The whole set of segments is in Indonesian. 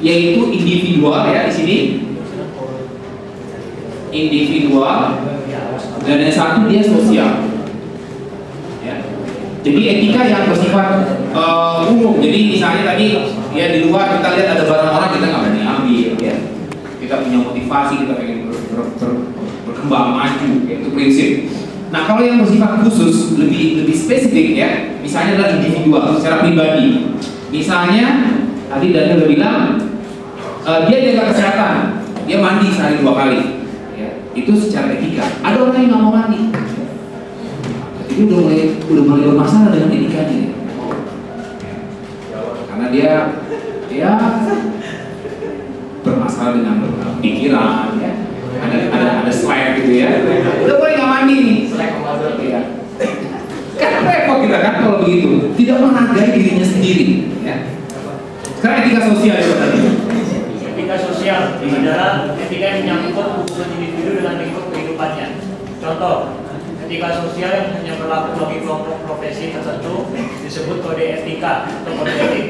yaitu individual ya di sini. Individual, dan yang satu dia sosial. Ya. Jadi etika yang bersifat umum. Jadi misalnya tadi ya di luar kita lihat ada barang orang kita nggak berani ambil, ya. Kita punya motivasi, kita pengen berkembang maju, ya, itu prinsip. Nah kalau yang bersifat khusus lebih spesifik ya, misalnya adalah individual secara pribadi. Misalnya tadi Daniel udah bilang dia jaga kesehatan, dia mandi sehari 2 kali. Itu secara etika. Ada orang yang nggak mau mandi, jadi udah mulai bermasalah dengan etikanya, karena dia bermasalah dengan pikiran, ya. Ada slack gitu ya. Udah mulai nggak mandi nih, slack ya. Kan repot kita kan kalau begitu, tidak menghargai dirinya sendiri, ya. Sekarang etika sosial itu tadi. Etika sosial adalah etika yang menyangkut hubungan individu dengan lingkup kehidupannya. Contoh, etika sosial yang hanya berlaku bagi kelompok profesi tertentu disebut kode etika atau kode etik.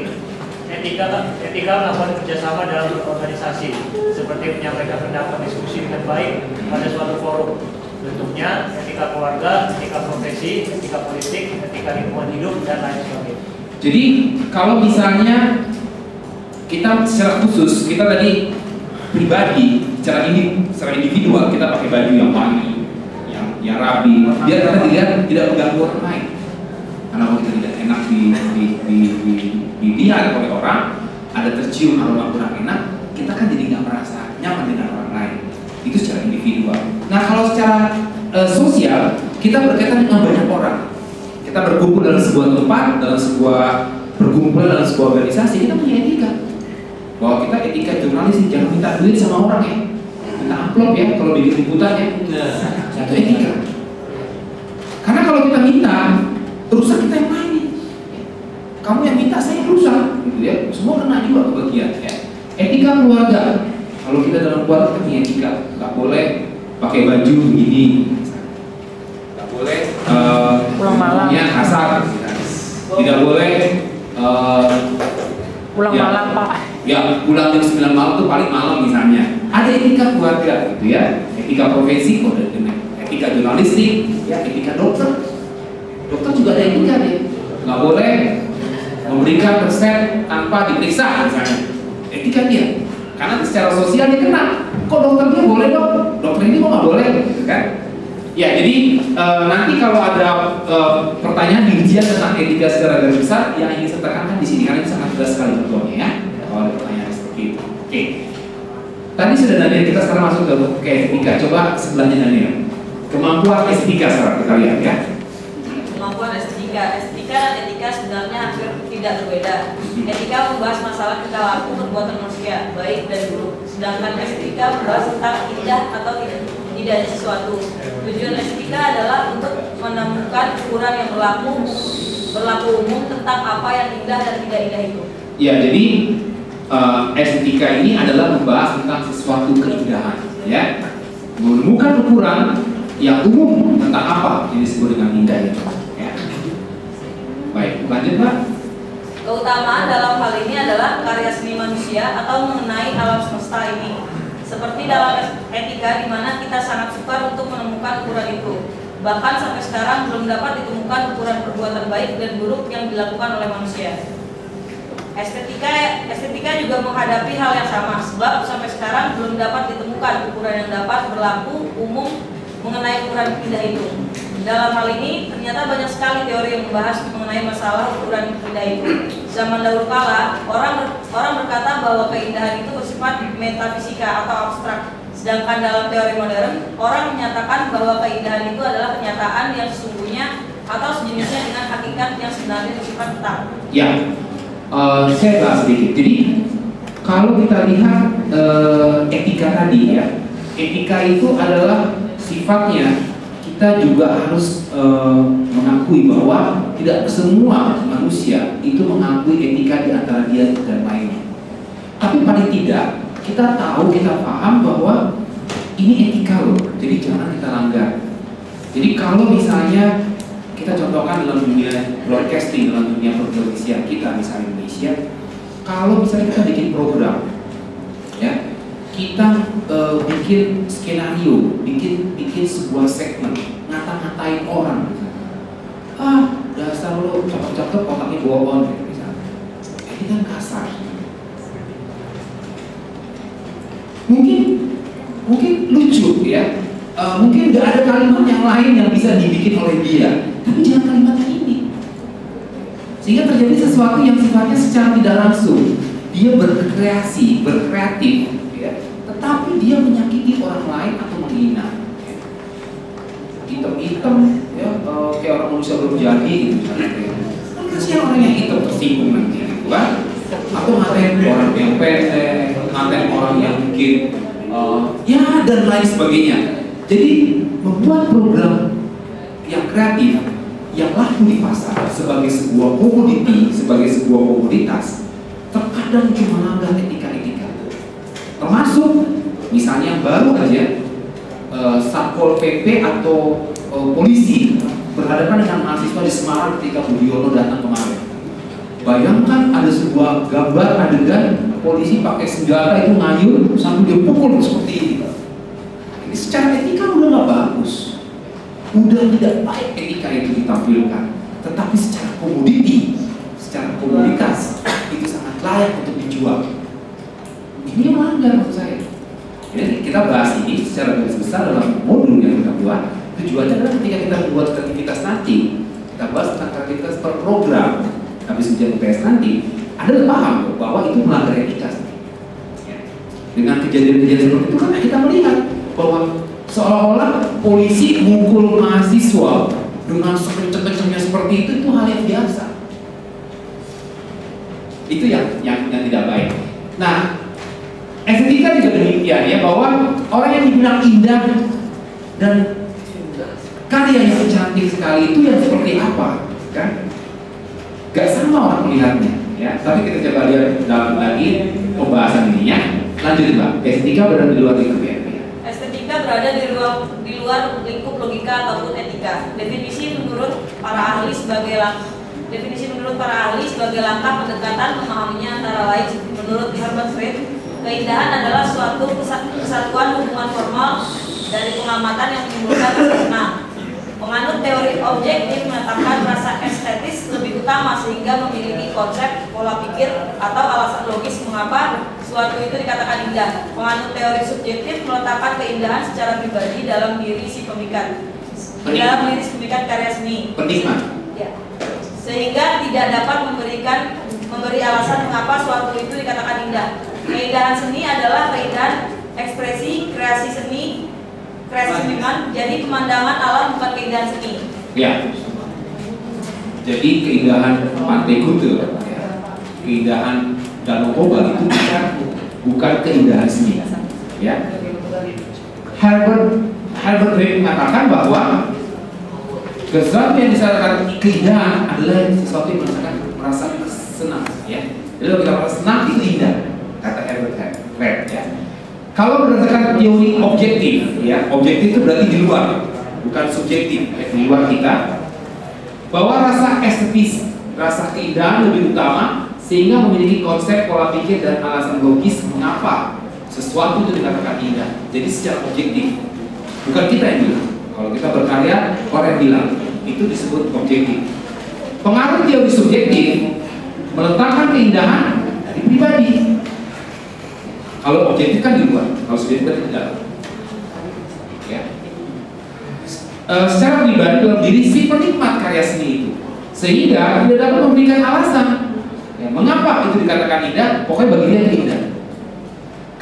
Etika melakukan kerjasama dalam berorganisasi, seperti menyampaikan pendapat diskusi dengan baik pada suatu forum. Bentuknya etika keluarga, etika profesi, etika politik, etika lingkungan hidup, dan lain sebagainya. Jadi kalau misalnya kita secara khusus, kita tadi pribadi, secara individual kita pakai baju yang wangi, yang rapi, biar kita tidak mengganggu orang lain. Karena kalau kita tidak enak dilihat oleh orang, ada tercium aroma kurang enak, kita kan jadi nggak merasa nyaman dengan orang lain. Itu secara individual. Nah kalau secara sosial, kita berkaitan dengan banyak orang. Kita berkumpul dalam sebuah tempat, dalam sebuah perkumpulan, dalam sebuah organisasi, kita punya etika. Bahwa kita etika jurnalistik, jangan minta duit sama orang ya, minta amplop ya kalau bikin liputannya. Satu etika. Karena kalau kita minta, urusan kita yang lain. Kamu yang minta, saya yang rusak, gitu ya. Semua kena juga kebagian. Ya. Etika keluarga. Kalau kita dalam keluarga kita punya etika, nggak boleh pakai baju begini, nggak boleh pulang malam, kasar, tidak boleh pulang malam Pak. Ya, pulang jam 9 malam itu paling malam misalnya. Ada etika keluarga gitu ya. Etika profesi, kode etika jurnalistik, ya, etika dokter. Dokter juga ada etika nih. Nggak boleh memberikan resep tanpa diperiksa misalnya. Etika dia. Karena secara sosial dia kena. Kok dokternya boleh dong? Dokter ini kok nggak boleh? Gitu kan? Ya, jadi nanti kalau ada pertanyaan di ujian tentang etika secara garis besar, yang ingin saya tekankan di sini karena ini sangat jelas sekali contohnya ya. Kalau ada pertanyaan seperti itu. Oke. Tadi sudah Daniel, kita sekarang masuk ke etika. Coba sebelahnya Daniel. Kemampuan estetika sekarang kita lihat ya. Kemampuan estetika dan etika sebenarnya hampir tidak berbeda. Etika membahas masalah tingkah laku perbuatan manusia, baik dan buruk. Sedangkan estetika membahas tentang indah atau tidaknya sesuatu. Tujuan estetika adalah untuk menemukan ukuran yang berlaku umum tentang apa yang indah dan tidak indah itu. Ya, jadi estetika ini adalah membahas tentang sesuatu keindahan, ya. Menemukan ukuran yang umum tentang apa yang disebut dengan indah itu. Ya. Baik, lanjut Pak. Keutamaan dalam hal ini adalah karya seni manusia atau mengenai alam semesta ini. Seperti dalam etika di mana kita sangat sukar untuk menemukan ukuran itu. Bahkan sampai sekarang belum dapat ditemukan ukuran perbuatan baik dan buruk yang dilakukan oleh manusia. Estetika juga menghadapi hal yang sama, sebab sampai sekarang belum dapat ditemukan ukuran yang dapat berlaku umum mengenai ukuran indah itu. Dalam hal ini, ternyata banyak sekali teori yang membahas mengenai masalah ukuran indah itu. Zaman dahulu kala, orang berkata bahwa keindahan itu bersifat metafisika atau abstrak. Sedangkan dalam teori modern, orang menyatakan bahwa keindahan itu adalah kenyataan yang sesungguhnya atau sejenisnya dengan hakikat yang sebenarnya bersifat tetap. Ya. Saya bahas sedikit. Jadi kalau kita lihat etika tadi ya, etika itu adalah sifatnya kita juga harus mengakui bahwa tidak semua manusia itu mengakui etika di antara dia dan lainnya. Tapi paling tidak kita tahu, kita paham bahwa ini etika loh. Jadi jangan kita langgar. Jadi kalau misalnya kita contohkan dalam dunia broadcasting, dalam dunia pertelevisian kita misalnya Indonesia, kalau misalnya kita bikin program kita bikin skenario, bikin sebuah segmen, ngata-ngatain orang misalnya. Dasar lo cakep-cakep otaknya bohong gitu misalnya. Ini kan kasar. Mungkin lucu ya. Mungkin nggak ada kalimat yang lain yang bisa dibikin oleh dia, tapi jangan kalimat yang ini. Sehingga terjadi sesuatu yang sifatnya secara tidak langsung dia berkreasi, berkreatif, ya, tetapi dia menyakiti orang lain atau menghina. Hitam-hitam, ya, kayak orang manusia belum jadi gitu. Kan kasihan orang yang hitam tersinggung nanti, gitu kan? Atau ngatain orang yang pendek, ngatain orang yang mungkin, ya dan lain sebagainya. Jadi membuat program yang kreatif, yang laku di pasar sebagai sebuah komoditi, sebagai sebuah komoditas, terkadang cuma melanggar etika-etika. Termasuk misalnya baru aja Satpol PP atau polisi berhadapan dengan mahasiswa di Semarang ketika Budiono datang kemarin. Bayangkan ada sebuah gambar adegan polisi pakai senjata itu ngayun sambil dia pukul seperti ini. Ini secara etika udah nggak bagus, udah tidak baik etika itu ditampilkan. Tetapi secara komoditi, secara komoditas itu sangat layak untuk dijual. Ini melanggar menurut saya. Jadi kita bahas ini secara garis besar dalam modul yang kita buat. Tujuannya adalah ketika kita membuat kreativitas nanti, kita bahas tentang kreativitas per program. Habis ujian UTS nanti, Anda paham bahwa itu melanggar etika. Dengan kejadian-kejadian seperti itu kan kita melihat bahwa seolah-olah polisi mukul mahasiswa dengan sekencang-kencangnya seperti itu hal yang biasa. Itu yang tidak baik. Nah, estetika juga demikian ya, bahwa orang yang dibilang indah dan karya yang cantik sekali itu yang seperti apa, kan? Gak sama orang melihatnya, ya. Tapi kita coba lihat dalam lagi pembahasan ini ya. Lanjut Mbak, estetika berada di luar lingkup ya. Estetika berada di luar lingkup logika ataupun etika. Definisi menurut para ahli sebagai langkah pendekatan memahaminya antara lain menurut Herbert Reed, keindahan adalah suatu kesatuan hubungan formal dari pengamatan yang menimbulkan rasa senang. Penganut teori objektif menetapkan rasa estetis lebih utama sehingga memiliki konsep, pola pikir, atau alasan logis mengapa suatu itu dikatakan indah. Penganut teori subjektif meletakkan keindahan secara pribadi dalam diri si pemikat, dalam diri si pemikat karya seni. Penikmat. Ya. Sehingga tidak dapat memberi alasan mengapa suatu itu dikatakan indah. Keindahan seni adalah keindahan ekspresi, kreasi seni, kreasi seniman, jadi pemandangan alam bukan keindahan seni. Ya. Jadi keindahan Pantai Kuta, ya. Keindahan Danau Toba itu bukan keindahan seni. Ya. Herbert Reed mengatakan bahwa sesuatu yang disatakan keindahan adalah sesuatu yang merasa senang. Ya. Jadi kalau kita merasa senang itu indah, kata Herbert Reed. Ya. Kalau berdasarkan teori objektif, ya, objektif itu berarti di luar, bukan subjektif, di luar kita. Bahwa rasa estetis, rasa keindahan lebih utama, sehingga memiliki konsep, pola pikir, dan alasan logis mengapa sesuatu itu dikatakan indah. Jadi secara objektif, bukan kita yang bilang. Kalau kita berkarya, orang yang bilang, itu disebut objektif. Pengaruh teori subjektif meletakkan keindahan dari pribadi. Kalau objektif kan di luar, kalau subjektif kan di dalam. Ya. Secara pribadi dalam diri si penikmat karya seni itu, sehingga tidak dapat memberikan alasan ya, mengapa itu dikatakan indah. Pokoknya bagi dia itu indah.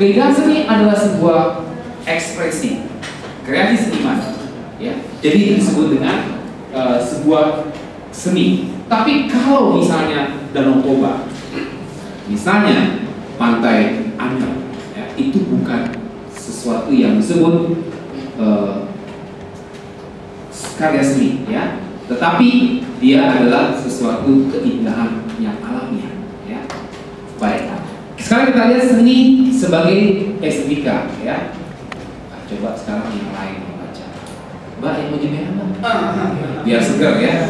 Keindahan seni adalah sebuah ekspresi, kreasi seniman. Ya. Jadi itu disebut dengan sebuah seni. Tapi kalau misalnya Danau Toba, misalnya Pantai Anyer, itu bukan sesuatu yang disebut karya seni, ya, tetapi dia adalah sesuatu keindahan yang alamiah, ya. Baik, sekarang kita lihat seni sebagai estetika, ya. Nah, coba sekarang yang lain membaca. Mbak, yang mau jemeh apa? Biar segar ya.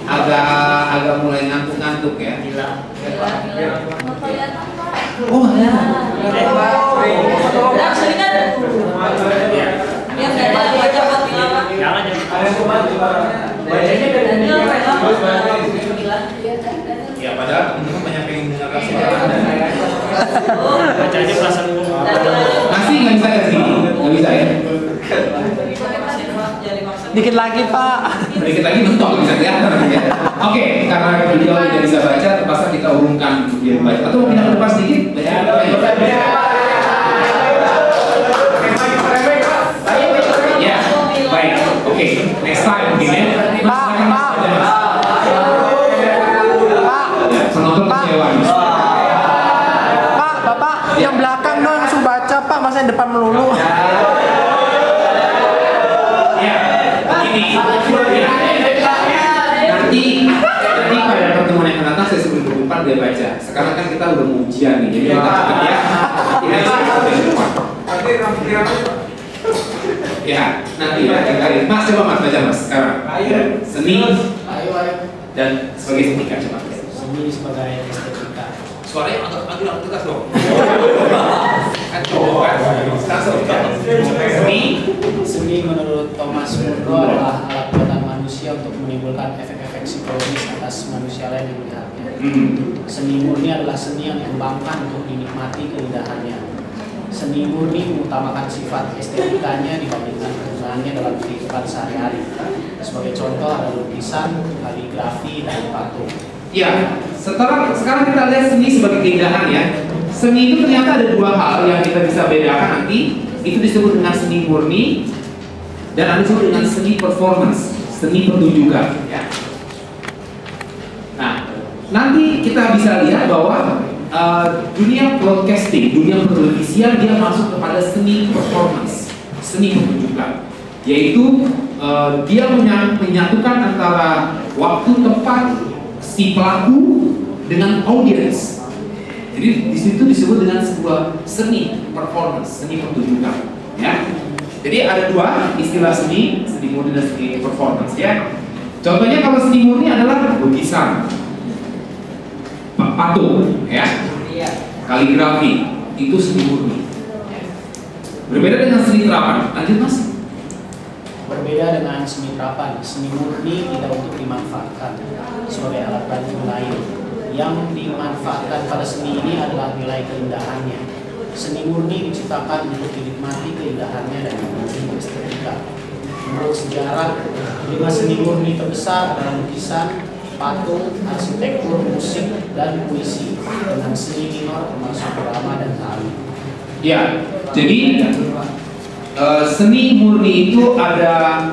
Agak mulai ngantuk-ngantuk ya. Mau lihat apa? Oh ya, Udah sering kan? Yang dari baca buat bilang Pak. Jangan Bacanya dari Daniel bilang. Ya padahal teman-teman banyak pengen mendengarkan suara Anda. bacanya perasaan Masih nggak bisa ya sih? Nggak bisa ya? Dikit lagi Pak. Sedikit lagi mentok bisa kelihatan ya. Oke, karena beliau tidak bisa baca, terpaksa kita urungkan untuk dia baca. Atau mau pindah ke depan sedikit? Ya, baik. Oke, next time mungkin ya. Pak. Penonton kecewa. Pak, Bapak yang belakang dong langsung baca Pak, masa yang depan melulu. Ya, begini. Nanti pada pertemuan yang akan datang saya sebelum berdepan dia baca. Sekarang kan kita udah mau ujian nih, jadi kita cepat ya. Tidak sampai depan. Ya, nanti ya, kali. Mas coba Mas baca Mas sekarang. Seni dan sebagai seni coba. Seni sebagai estetika. Suaranya agak tegas dong. Kan coba kan. Seni menurut Thomas Munro adalah alat buatan manusia untuk menimbulkan efek-efek psikologis atas manusia lain yang melihatnya. Seni murni adalah seni yang dikembangkan untuk dinikmati keindahannya. Seni murni mengutamakan sifat estetikanya dibandingkan penggunaannya dalam kehidupan sehari-hari. Sebagai contoh ada lukisan, kaligrafi, dan patung. Ya, sekarang kita lihat seni sebagai keindahan ya. Seni itu ternyata ada dua hal yang kita bisa bedakan nanti. Itu disebut dengan seni murni dan ada disebut dengan seni performance, seni pertunjukan. Ya. Nah, nanti kita bisa lihat bahwa dunia broadcasting, dunia pertelevisian dia masuk kepada seni performance, seni pertunjukan, yaitu dia menyatukan antara waktu, tempat, si pelaku dengan audiens. Jadi di situ disebut dengan sebuah seni performance, seni pertunjukan, ya. Jadi ada dua istilah seni murni dan seni performance, ya. Contohnya kalau seni murni adalah lukisan, patung, ya, kaligrafi, itu seni murni. Berbeda dengan seni terapan. Lanjut Mas. Berbeda dengan seni terapan, seni murni tidak untuk dimanfaatkan sebagai alat bantu lain. Yang dimanfaatkan pada seni ini adalah nilai keindahannya. Seni murni diciptakan untuk dinikmati keindahannya dan memenuhi estetika. Menurut sejarah, 5 seni murni terbesar adalah lukisan, patung, arsitektur, musik, dan puisi, dengan seni minor termasuk drama dan tari. Ya, jadi seni murni itu ada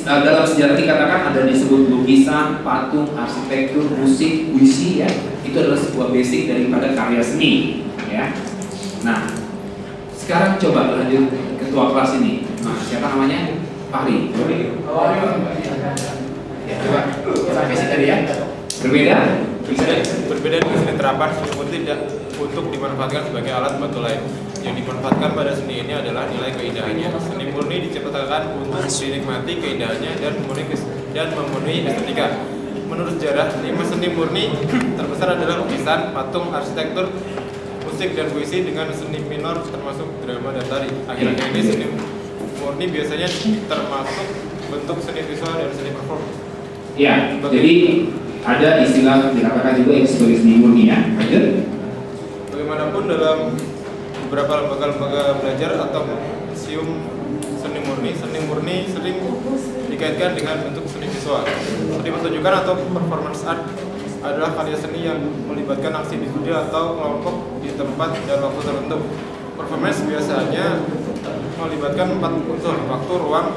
dalam sejarah dikatakan ada disebut lukisan, patung, arsitektur, musik, puisi, ya. Itu adalah sebuah basic daripada karya seni, ya. Nah, sekarang coba lanjut ketua kelas ini. Nah, siapa namanya? Fahri. Ya, coba sampai sini tadi ya. Berbeda? Berbeda dengan seni terapan, seni murni tidak untuk dimanfaatkan sebagai alat bantu lain. Yang dimanfaatkan pada seni ini adalah nilai keindahannya. Seni murni diciptakan untuk dinikmati keindahannya dan memenuhi estetika. Menurut sejarah, 5 seni murni terbesar adalah lukisan, patung, arsitektur, musik, dan puisi, dengan seni minor termasuk drama dan tari. Akhir-akhir ini seni murni biasanya termasuk bentuk seni visual dan seni performance. Ya, jadi ada istilah dikatakan juga yang sebagai seni murni, ya. Lanjut. Bagaimanapun dalam beberapa lembaga belajar atau museum seni murni sering dikaitkan dengan bentuk seni visual. Seni pertunjukan atau performance art adalah karya seni yang melibatkan aksi individu atau kelompok di tempat dan waktu tertentu. Performance biasanya melibatkan 4 unsur: waktu, ruang,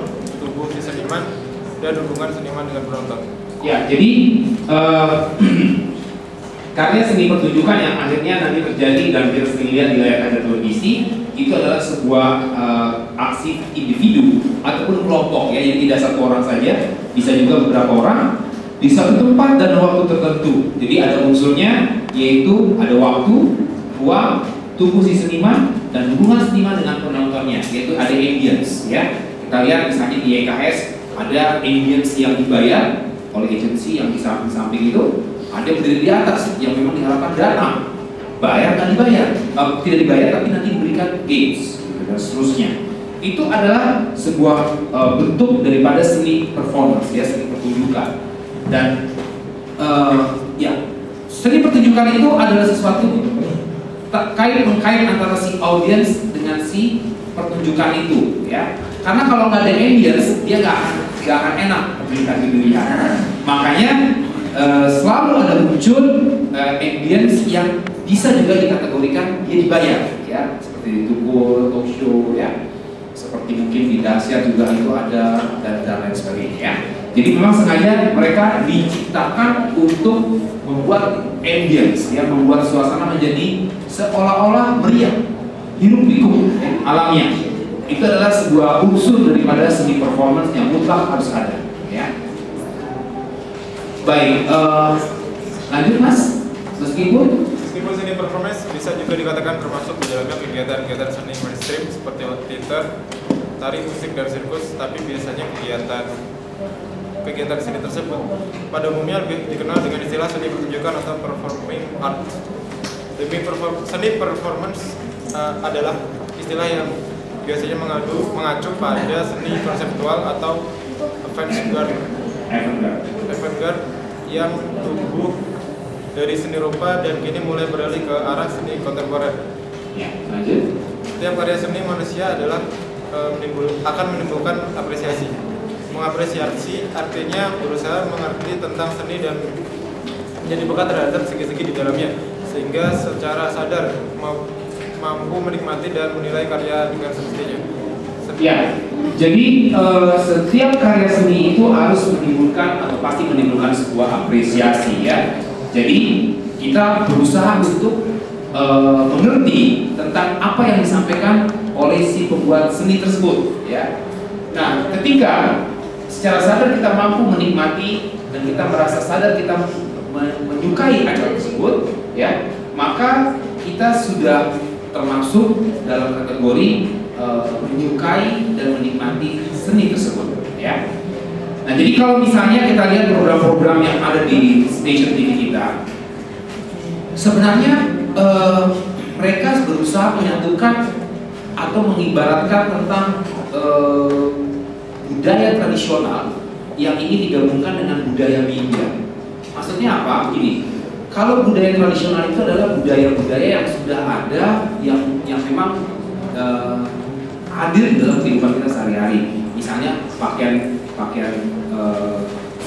tubuh si seniman, dan hubungan seniman dengan penonton. Ya, jadi karya seni pertunjukan yang akhirnya nanti terjadi dan kita sering lihat di layar kaca televisi itu adalah sebuah aksi individu ataupun kelompok, ya, yang tidak satu orang saja, bisa juga beberapa orang di satu tempat dan waktu tertentu. Jadi ada unsurnya, yaitu ada waktu, ruang, tubuh si seniman, dan hubungan seniman dengan penontonnya, yaitu ada ambience, ya. Kita lihat misalnya di YKS ada ambience yang dibayar oleh agensi yang di samping itu, ada yang berdiri di atas yang memang diharapkan datang, bayar nggak dibayar, tidak dibayar tapi nanti diberikan games dan seterusnya. Itu adalah sebuah bentuk daripada seni performance, ya, seni pertunjukan. Dan ya, seni pertunjukan itu adalah sesuatu mengkait antara si audiens dengan si pertunjukan itu, ya. Karena kalau nggak ada audiens, dia nggak akan enak pertunjukan itu dilihat. Makanya selalu ada muncul audiens yang bisa juga dikategorikan dia dibayar, ya, seperti di Tukul, talk show, ya, seperti mungkin di Dahsyat juga itu ada dan lain sebagainya, ya. Jadi memang sengaja mereka diciptakan untuk membuat ambience, ya, membuat suasana menjadi seolah-olah meriah, hirup pikuk, ya, alamiah. Itu adalah sebuah unsur daripada seni performance yang mutlak harus ada, ya. Baik, lanjut Mas. Meskipun seni performance bisa juga dikatakan termasuk di dalamnya kegiatan-kegiatan seni mainstream seperti teater, tari, musik, dan sirkus, tapi biasanya kegiatan seni tersebut pada umumnya lebih dikenal dengan istilah seni pertunjukan atau performing art. Seni performance adalah istilah yang biasanya mengacu pada seni konseptual atau avant-garde yang tumbuh dari seni rupa dan kini mulai beralih ke arah seni kontemporer. Ya, lanjut. Setiap karya seni manusia adalah akan menimbulkan apresiasi. Mengapresiasi artinya berusaha mengerti tentang seni dan menjadi peka terhadap segi-segi di dalamnya, sehingga secara sadar mampu menikmati dan menilai karya dengan semestinya. Ya, jadi setiap karya seni itu harus menimbulkan atau pasti menimbulkan sebuah apresiasi, ya. Jadi kita berusaha untuk mengerti tentang apa yang disampaikan oleh si pembuat seni tersebut, ya. Nah, ketika secara sadar kita mampu menikmati dan kita merasa sadar kita menyukai acara tersebut, ya, maka kita sudah termasuk dalam kategori menyukai dan menikmati seni tersebut, ya. Nah, jadi kalau misalnya kita lihat program-program yang ada di stasiun TV kita, sebenarnya mereka berusaha menyatukan atau mengibaratkan tentang budaya tradisional yang ingin digabungkan dengan budaya media. Maksudnya apa? Gini, kalau budaya tradisional itu adalah budaya-budaya yang sudah ada, yang memang hadir dalam kehidupan kita sehari-hari. Misalnya pakaian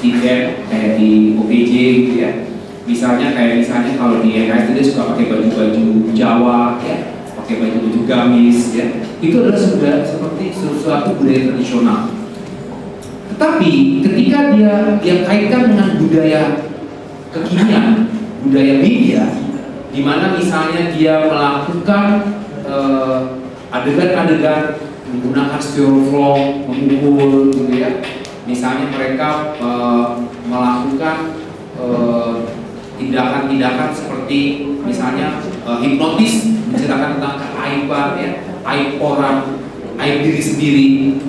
singlet kayak di OPJ gitu, ya. Misalnya kalau di EKS dia suka pakai baju-baju Jawa, ya, pakai baju-baju gamis, ya. Itu adalah seperti sesuatu budaya tradisional. Tetapi ketika dia kaitkan dengan budaya kekinian, budaya media, di mana misalnya dia melakukan adegan-adegan menggunakan styrofoam, memukul, gitu, ya. Misalnya mereka melakukan tindakan-tindakan seperti misalnya hipnotis, menceritakan tentang keaiban, ya, aib orang, aib diri sendiri.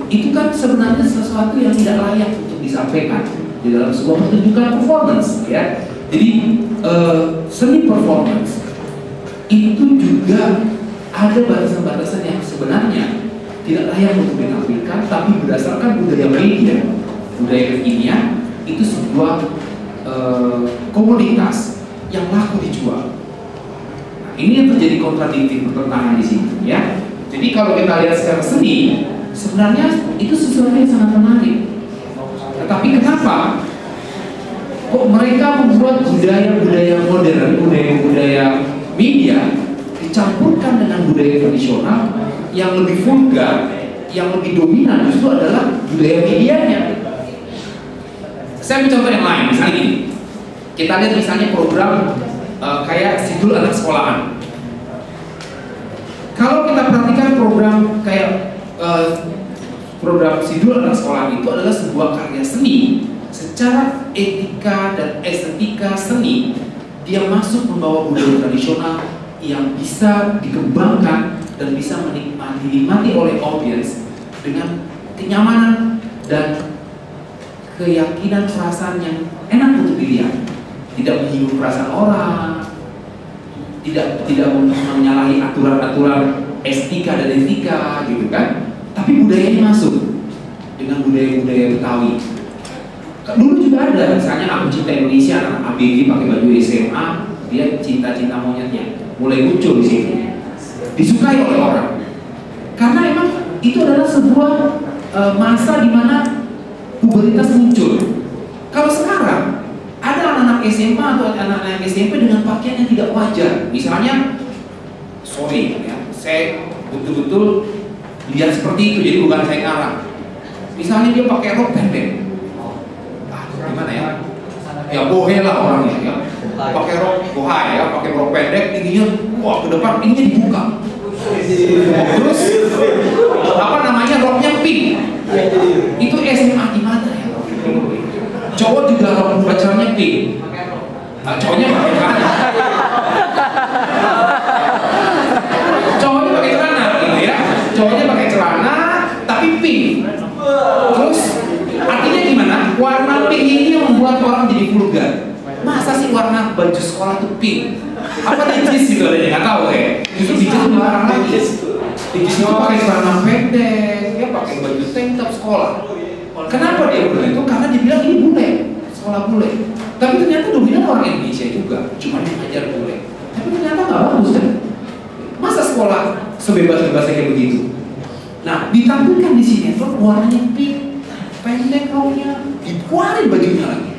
Itu kan sebenarnya sesuatu yang tidak layak untuk disampaikan di dalam sebuah pertunjukan performance, ya. Jadi seni performance itu juga ada batasan-batasan yang sebenarnya tidak layak untuk ditampilkan, tapi berdasarkan budaya media, budaya kekinian, itu sebuah komoditas yang laku dijual. Nah, ini yang terjadi kontradiktif, pertentangan di sini, ya. Jadi kalau kita lihat secara seni, sebenarnya itu sesuatu yang sangat menarik. Tetapi kenapa kok mereka membuat budaya-budaya modern, budaya-budaya media dicampurkan dengan budaya tradisional yang lebih vulgar, yang lebih dominan justru adalah budaya medianya. Saya ambil contoh yang lain, misalnya gini. Kita lihat misalnya program kayak Sidul Anak Sekolahan. Kalau kita perhatikan program kayak program Sidul Anak Sekolahan itu adalah sebuah karya seni. Secara etika dan estetika seni, dia masuk membawa budaya tradisional yang bisa dikembangkan dan bisa dinikmati oleh audiens dengan kenyamanan dan keyakinan perasaan yang enak untuk dilihat, tidak menyinggung perasaan orang, tidak menyalahi aturan-aturan estetika dan etika gitu kan, tapi budayanya masuk dengan budaya-budaya Betawi. Dulu juga ada, misalnya Aku Cinta Indonesia, anak ABG pakai baju SMA, dia cinta-cinta monyetnya, mulai muncul di situ, disukai oleh orang, karena emang itu adalah sebuah masa di mana pubertas muncul. Kalau sekarang ada anak-anak SMA atau anak-anak SMP dengan pakaian yang tidak wajar, misalnya, sorry ya, saya betul-betul lihat seperti itu, jadi bukan saya ngarang. Misalnya dia pakai rok pendek, gimana ya? Ya bohe lah orangnya ya, pakai rok bohai ya, pakai rok pendek, tingginya wah ke depan, ininya dibuka. Terus apa namanya, roknya pink. Itu SMA di mana ya? Cowok juga rok pacarnya pink. Nah, cowoknya pakai celana. Cowoknya pakai celana gitu ya. Cowoknya pakai celana tapi pink. Terus artinya gimana? Warna pink ini yang membuat orang jadi vulgar. Masa sih warna baju sekolah tuh pink? Apa dijis gitu, ada yang nggak tahu ya? Itu dijis melarang lagi. Dijis itu pakai celana pendek, dia pakai baju tank top sekolah. Kenapa dia bilang itu? Karena dia bilang ini bule, sekolah bule. Tapi ternyata dominan orang Indonesia juga, cuma dia ngajar bule. Tapi ternyata nggak bagus kan? Masa sekolah sebebas-bebasnya kayak begitu? Nah, ditampilkan di sini tuh warnanya pink, pendek roknya, dikeluarin bajunya lagi.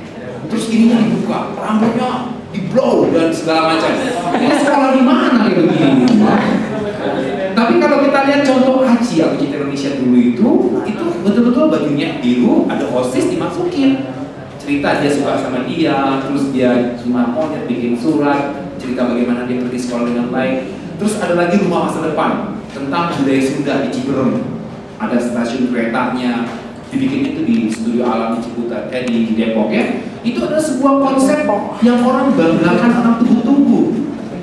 Terus ininya dibuka, rambutnya di-blow dan segala macam. Ini sekolah di mana kayak begini? Tapi kalau kita lihat contoh Haji Aku Cinta Indonesia dulu itu betul-betul bajunya biru, ada OSIS dimasukin. Cerita dia suka sama dia, terus dia cuma monyet bikin surat, cerita bagaimana dia pergi sekolah dengan baik. Terus ada lagi Rumah Masa Depan tentang budaya Sunda di Ciberem. Ada stasiun keretanya, dibikin itu di Studio Alam di Ciputat, di Depok ya. Itu adalah sebuah konsep yang orang banggakan, orang tunggu-tunggu.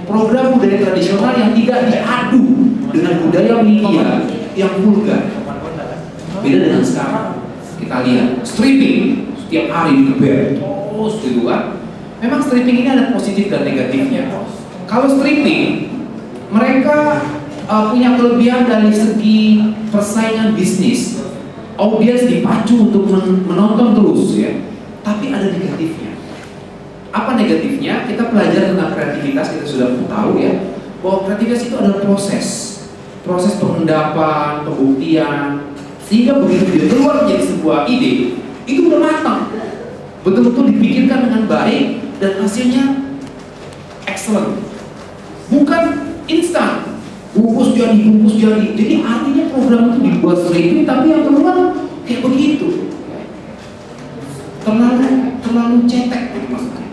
Program budaya tradisional yang tidak diadu dengan budaya media yang vulgar. Beda dengan sekarang. Kita lihat stripping setiap hari di geber terus gitu kan. Memang stripping ini ada positif dan negatifnya. Kalau stripping, mereka punya kelebihan dari segi persaingan bisnis. Audiens dipacu untuk menonton terus ya. Tapi ada negatifnya. Apa negatifnya? Kita belajar tentang kreativitas, kita sudah tahu ya, bahwa kreativitas itu adalah proses pengendapan, pembuktian, sehingga begitu dia keluar menjadi sebuah ide, itu udah matang, betul-betul dipikirkan dengan baik dan hasilnya excellent, bukan instan, bungkus jadi. Jadi artinya program itu dibuat stripping, tapi yang keluar kayak begitu, terlalu cetek gitu maksudnya.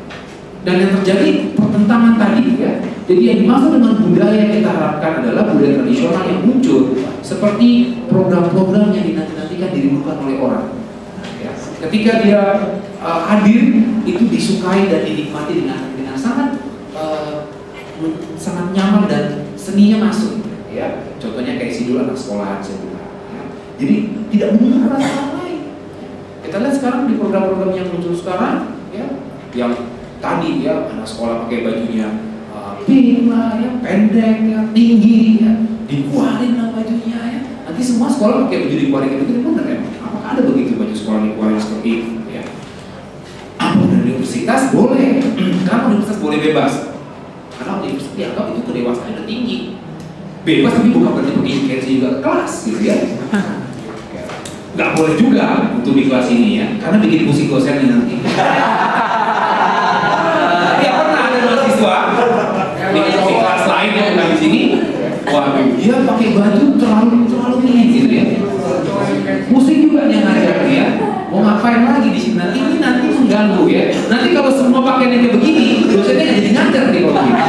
Dan yang terjadi pertentangan tadi ya. Jadi yang dimaksud dengan budaya yang kita harapkan adalah budaya tradisional yang muncul seperti program-program yang dinanti-nantikan dirindukan oleh orang. Ya. Ketika dia hadir itu disukai dan dinikmati dengan sangat nyaman dan seninya masuk. Ya. Contohnya kayak Sidul anak sekolahan saya bilang. Ya. Jadi tidak mendengar orang lain. Kita lihat sekarang di program-program yang muncul sekarang, ya, yang tadi ya anak sekolah pakai bajunya pink lah, ya, pendek, ya, tinggi, ya, dikeluarin lah bajunya ya. Nanti semua sekolah pakai baju dikeluarin kayak begitu, bener ya? Apakah ada begitu baju sekolah dikeluarin seperti itu? Ya. Apa dari universitas boleh? Karena universitas boleh bebas. Karena universitas dianggap itu kedewasaan udah tinggi. Bebas tapi bukan berarti berinteraksi juga ke kelas, gitu ya. Gak boleh juga untuk di kelas ini ya, karena bikin pusing dosennya nanti. Ya pernah ada mahasiswa di kelas lain yang bukan di sini, waduh dia pakai baju terlalu tinggi gitu ya. Pusing juga dia ngajar ya. Mau ngapain lagi di sini nanti? Ini nanti mengganggu ya. Nanti kalau semua pakaian yang kayak begini, dosennya nggak jadi ngajar nih kalau begini.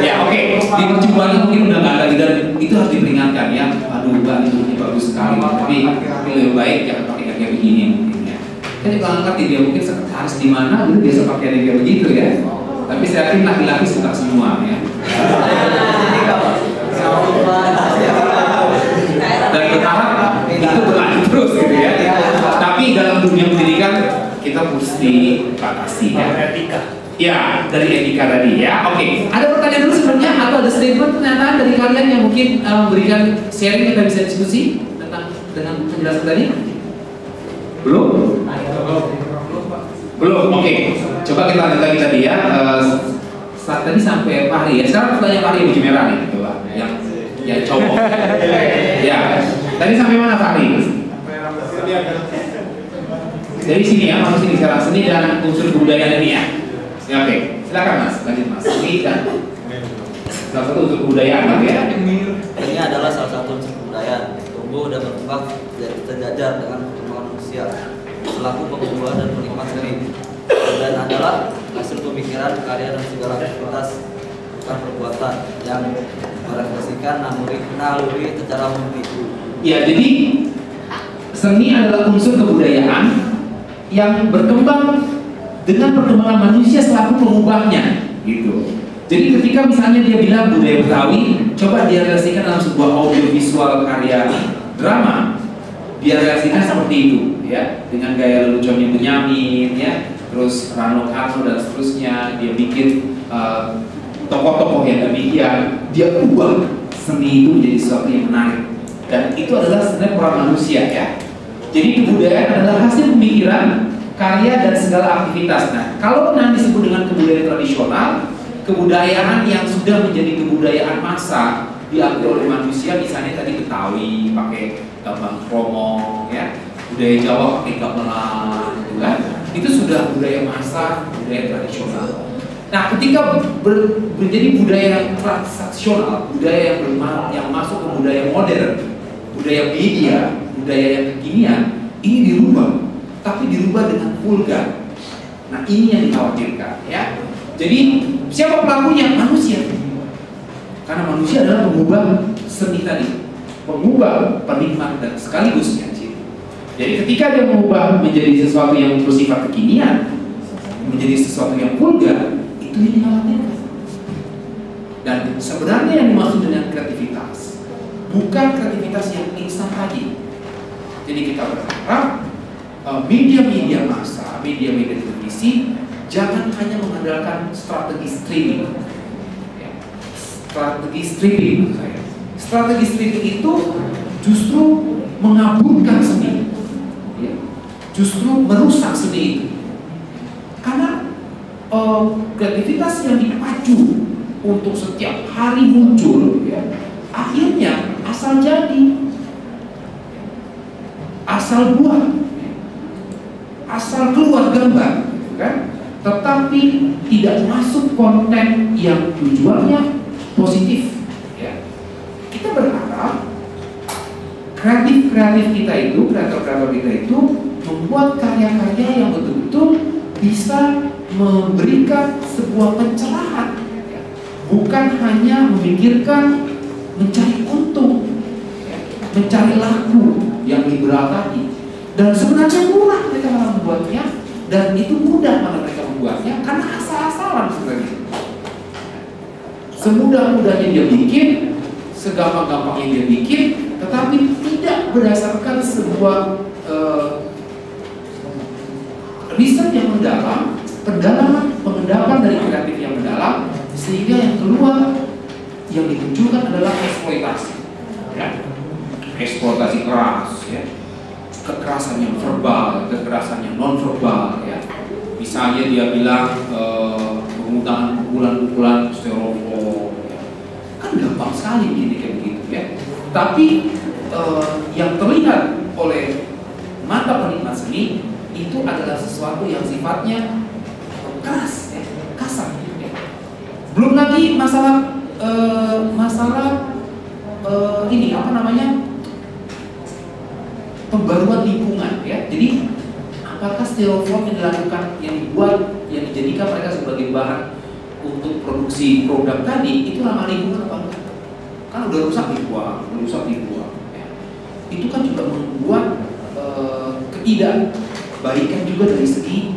Ya oke, di percobaan mungkin udah nggak ada lagi dan itu harus diperingatkan ya. Aduh mbak ini bagus sekali, tapi lebih baik jangan pakai kayak begini mungkin ya. Saya juga nggak ngerti dia mungkin sekretaris di mana dulu biasa pakai kayak begitu ya. Tapi saya yakin laki-laki suka semua ya. Dan berharap itu berlanjut terus gitu ya. Tapi dalam dunia pendidikan kita mesti batasi ya. Etika. Ya, dari etika tadi ya. Oke, ada mungkin berikan sharing, kita bisa diskusi tentang dengan penjelasan tadi? Belum? Belum, oke. Coba kita lanjut lagi tadi ya. Saat tadi sampai Fahri ya. Sekarang pertanyaan Fahri baju merah nih, coba. Yang cowok. Ya. Tadi sampai mana Fahri? Dari sini ya, masuk sini sekarang, seni dan unsur kebudayaan ini ya. Ya oke. Silakan Mas, lanjut Mas. Seni dan salah satu unsur kebudayaan ya. Ini adalah salah satu unsur kebudayaan. Tumbuh dan berkembang jadi sejajar dengan perkembangan manusia selaku pengubah dan penikmat seni, dan adalah hasil pemikiran, karya dan segala aktivitas bukan perbuatan yang merefleksikan naluri secara murni. Ya, jadi seni adalah unsur kebudayaan yang berkembang dengan perkembangan manusia selaku pengubahnya, gitu. Jadi ketika misalnya dia bilang budaya Betawi, coba dia realisasikan dalam sebuah audiovisual karya drama, dia realisasikan seperti itu, ya, dengan gaya leluconnya Benyamin, ya, terus Rano Karno dan seterusnya. Dia bikin tokoh-tokoh yang demikian, dia ubah seni itu menjadi sesuatu yang menarik, dan itu adalah sebenarnya peran manusia, ya. Jadi kebudayaan adalah hasil pemikiran, karya dan segala aktivitas. Nah, kalau nanti disebut dengan kebudayaan tradisional, kebudayaan yang sudah menjadi kebudayaan massa diambil oleh manusia, misalnya tadi Betawi pakai gambang kromong, ya, budaya Jawa pakai gamelan, gitu kan? Itu sudah budaya massa, budaya tradisional. Nah, ketika menjadi budaya yang transaksional, budaya yang masuk ke budaya modern, budaya media, budaya yang kekinian, ini dirubah, tapi dirubah dengan vulgar. Nah, ini yang dikhawatirkan, ya. Jadi siapa pelakunya? Manusia. Karena manusia adalah pengubah seni tadi, pengubah, penikmat dan sekaligus ya. Jadi ketika dia mengubah menjadi sesuatu yang bersifat kekinian, menjadi sesuatu yang vulgar, itu yang dikhawatirkan. Dan sebenarnya yang dimaksud dengan kreativitas bukan kreativitas yang instan tadi. Jadi kita berharap media-media massa, media-media televisi jangan hanya mengandalkan strategi streaming. Strategi streaming, strategi streaming itu justru mengaburkan seni, justru merusak seni itu. Karena kreativitas yang dipacu untuk setiap hari muncul, ya, akhirnya asal jadi, asal buat, asal keluar gambar, kan? Tetapi tidak masuk konten yang tujuannya positif, ya. Kita berharap kreatif kita itu, kreator-kreator kita itu membuat karya-karya yang betul-betul bisa memberikan sebuah pencerahan, ya. Bukan hanya memikirkan mencari untung, ya, mencari laku yang liberal tadi. Dan sebenarnya murah mereka membuatnya, dan itu mudah mana mereka membuatnya karena asal-asalan sebenarnya. Semudah-mudahnya dia bikin, segampang-gampangnya dia bikin, tetapi tidak berdasarkan sebuah riset yang mendalam, pengendapan dari kreatif yang mendalam, sehingga yang keluar, yang dimunculkan adalah eksploitasi, ya. Eksploitasi keras, ya. Kekerasan yang verbal, kekerasan yang non verbal, ya. Misalnya dia bilang penggunaan pukulan-pukulan styrofoam, ya. Kan gampang sekali gini kayak begitu, ya. Tapi yang terlihat oleh mata penikmat seni itu adalah sesuatu yang sifatnya keras, ya, kasar, ya. Belum lagi masalah ini apa namanya, pembaruan lingkungan, ya. Jadi apakah styrofoam yang dilakukan, yang dibuat, yang dijadikan mereka sebagai bahan untuk produksi produk tadi itu ramah lingkungan apa enggak? Kan udah rusak dibuang, ya. Itu kan juga membuat ketidakbaikan juga dari segi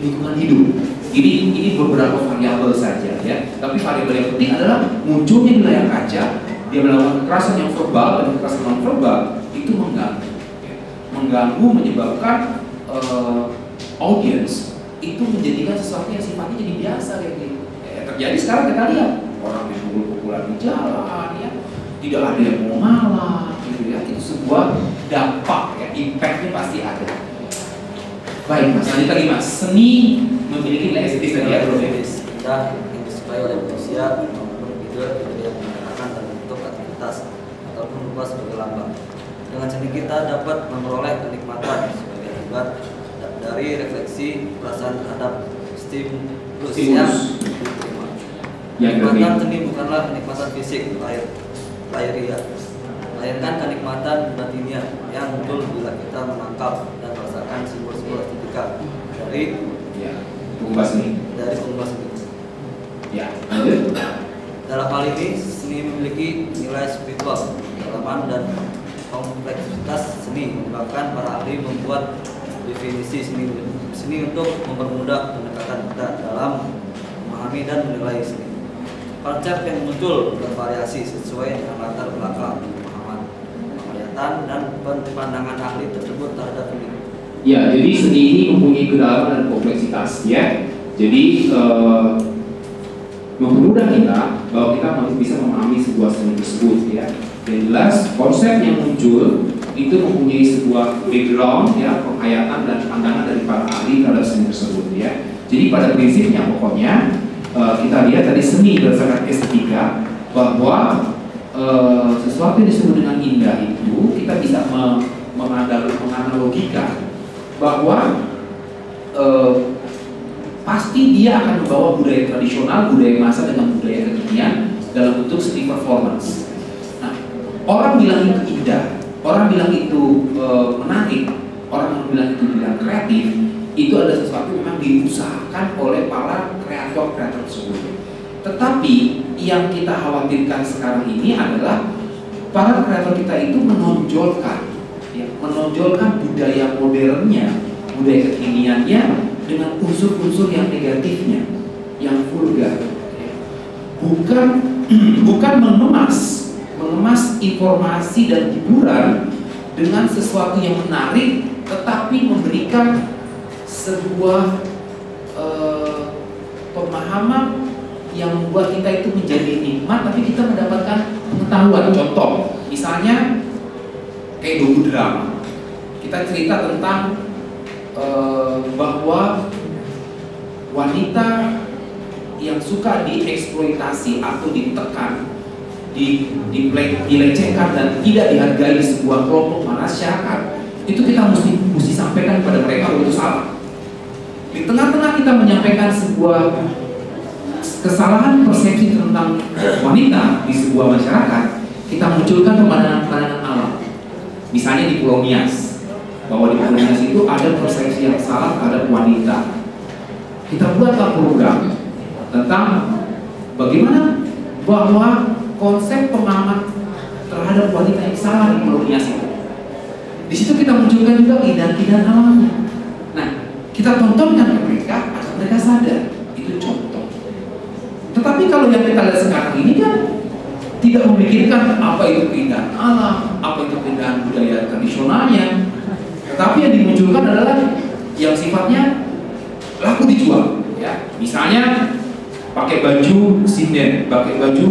lingkungan hidup. Ini beberapa variabel saja, ya. Tapi variabel yang penting adalah munculnya di layar kaca, dia melakukan kekerasan yang verbal dan kekerasan non verbal itu mengganggu, menyebabkan audience itu menjadikan sesuatu yang sifatnya jadi biasa kayak gitu. Terjadi sekarang kita lihat orang dipukul-pukulan di jalan, ya. tidak ada yang mau ngalah, gitu ya. Itu sebuah dampak ya, impactnya pasti ada. Baik Mas, lanjut lagi Mas. Seni memiliki nilai estetis tadi ya, indah yang disukai oleh manusia maupun ide yang menggunakan dalam bentuk aktivitas ataupun rupa sebagai lambang. Dengan seni kita dapat memperoleh kenikmatan sebagai akibat dari refleksi perasaan terhadap stimulus yang diterima. Kenikmatan seni bukanlah kenikmatan fisik lahiriah, melainkan kenikmatan batiniah yang muncul bila kita menangkap dan merasakan simbol-simbol estetika dari pengupas seni. Ya, lanjut. Dalam hal ini, seni memiliki nilai spiritual, kedalaman dan kompleksitas seni. Bahkan para ahli membuat definisi seni untuk mempermudah pendekatan kita dalam memahami dan menilai seni. Konsep yang muncul bervariasi sesuai dengan latar belakang pemahaman, penglihatan dan pandangan ahli tersebut terhadap seni. Ya, jadi seni ini mempunyai kedalaman dan kompleksitas ya. Jadi mempermudah kita bahwa kita masih bisa memahami sebuah seni tersebut ya. Dan jelas konsep yang muncul itu mempunyai sebuah background ya, penghayatan dan pandangan dari para ahli terhadap seni tersebut ya. Jadi pada prinsipnya pokoknya kita lihat tadi seni berdasarkan estetika bahwa sesuatu yang disebut dengan indah itu kita bisa menganalogikan bahwa pasti dia akan membawa budaya tradisional, budaya masa dengan budaya kekinian dalam bentuk seni performance. Nah, orang bilang itu indah, orang bilang itu menarik, orang bilang itu bilang kreatif, itu adalah sesuatu yang memang diusahakan oleh para kreator-kreator tersebut. Tetapi yang kita khawatirkan sekarang ini adalah para kreator kita itu menonjolkan budaya modernnya, budaya kekiniannya dengan unsur-unsur yang negatifnya, yang vulgar. Bukan mengemas informasi dan hiburan dengan sesuatu yang menarik, tetapi memberikan sebuah pemahaman yang membuat kita itu menjadi nikmat, tapi kita mendapatkan pengetahuan. Contoh, misalnya kayak doku drama, kita cerita tentang bahwa wanita yang suka dieksploitasi atau ditekan, dilecehkan dan tidak dihargai di sebuah kelompok masyarakat, itu kita mesti sampaikan kepada mereka bahwa itu salah. Di tengah-tengah kita menyampaikan sebuah kesalahan persepsi tentang wanita di sebuah masyarakat, kita munculkan pemandangan-pemandangan alam. Misalnya di Pulau Nias, bahwa di Pulau Nias itu ada persepsi yang salah terhadap wanita. Kita buatlah program tentang bagaimana bahwa konsep pemahaman terhadap wanita yang salah di Pulau Nias itu. Di situ kita munculkan juga keindahan-keindahan alamnya. Nah, kita tontonkan ke mereka agar mereka sadar. Itu contoh. Tetapi kalau yang kita lihat sekarang ini kan tidak memikirkan apa itu keindahan alam, apa itu keindahan budaya tradisionalnya. Tetapi yang dimunculkan adalah yang sifatnya laku dijual. Ya, misalnya pakai baju sinden, pakai baju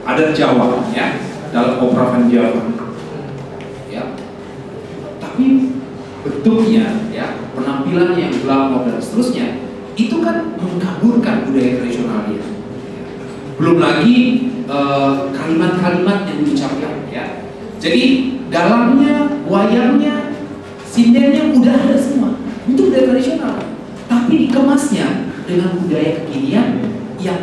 adat Jawa, ya, dalam opera Van Jawa. Ya, tapi bentuknya, ya, penampilannya yang glamor dan seterusnya, itu kan mengkaburkan budaya tradisionalnya. Belum lagi kalimat-kalimat yang diucapkan, ya. Jadi dalamnya, wayangnya, sindennya udah ada semua. Itu budaya tradisional, tapi dikemasnya dengan budaya kekinian yang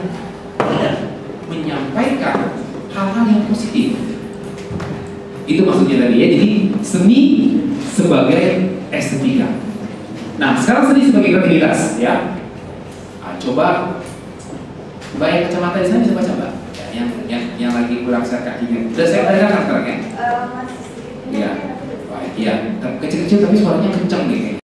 menyampaikan hal-hal yang positif. Itu maksudnya tadi ya. Jadi seni sebagai estetika. Nah, sekarang seni sebagai kreativitas, ya. Nah, coba bayang kacamata di sana bisa baca Mbak? Ya, yang lagi kurang sehat kakinya. Udah saya udah sekarang ya? Iya. Baik, iya. Kecil-kecil tapi suaranya kencang nih.